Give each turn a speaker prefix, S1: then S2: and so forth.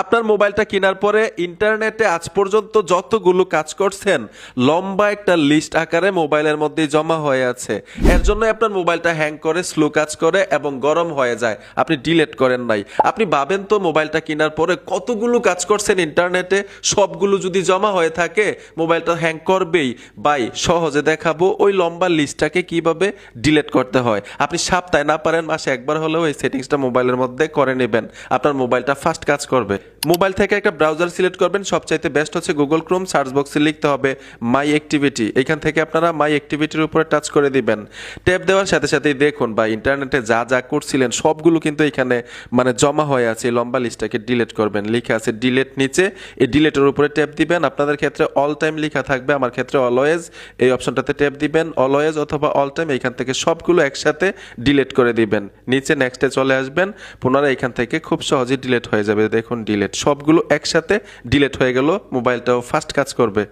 S1: আপনার মোবাইলটা কেনার পরে ইন্টারনেটে আজ পর্যন্ত যতগুলো কাজ করছেন লম্বা একটা লিস্ট আকারে মোবাইলের মধ্যে জমা হয়ে আছে। এর জন্য আপনার মোবাইলটা হ্যাং করে, স্লো কাজ করে এবং গরম হয়ে যায়। আপনি ডিলিট করেন নাই। আপনি ভাবেন তো মোবাইলটা কেনার পরে কতগুলো কাজ করছেন ইন্টারনেটে, সবগুলো যদি জমা হয়ে থাকে মোবাইলটা হ্যাং করবেই। ভাই সহজে দেখাবো ওই লম্বা লিস্টটাকে কিভাবে ডিলিট করতে হয়। আপনি সপ্তাহে না পারেন মাসে একবার হলেও এই সেটিংসটা মোবাইলের মধ্যে করে নেবেন, আপনার মোবাইলটা ফাস্ট কাজ করবে। মোবাইল থেকে একটা ব্রাউজার সিলেক্ট করবেন, সবচাইতে বেস্ট হচ্ছে গুগল ক্রোম। সার্চ বক্সে লিখতে হবে মাই অ্যাক্টিভিটি। এখান থেকে আপনারা মাই অ্যাক্টিভিটির উপরে টাচ করে দিবেন। ট্যাপ দেওয়ার সাথে সাথেই দেখুন বা ইন্টারনেটে যা যা করছিলেন সবগুলো কিন্তু এখানে জমা হয়ে আছে। এই লম্বা লিস্টটাকে ডিলিট করবেন, লিখে আছে ডিলিট নিচে। এই ডিলিটের উপরে ট্যাপ দিবেন। আপনাদের ক্ষেত্রে অল টাইম লেখা থাকবে, আমার ক্ষেত্রে অলওয়েজ। এই অপশনটাতে ট্যাপ দিবেন, অলওয়েজ অথবা অল টাইম। এখান থেকে সবগুলো একসাথে ডিলিট করে দিবেন। নিচে নেক্সটে চলে আসবেন, পুনরায় এখান থেকে খুব সহজেই ডিলিট হয়ে যাবে। দেখুন ডিলিট, সবগুলো একসাথে ডিলিট হয়ে গেল। মোবাইলটাও ফাস্ট কাজ করবে।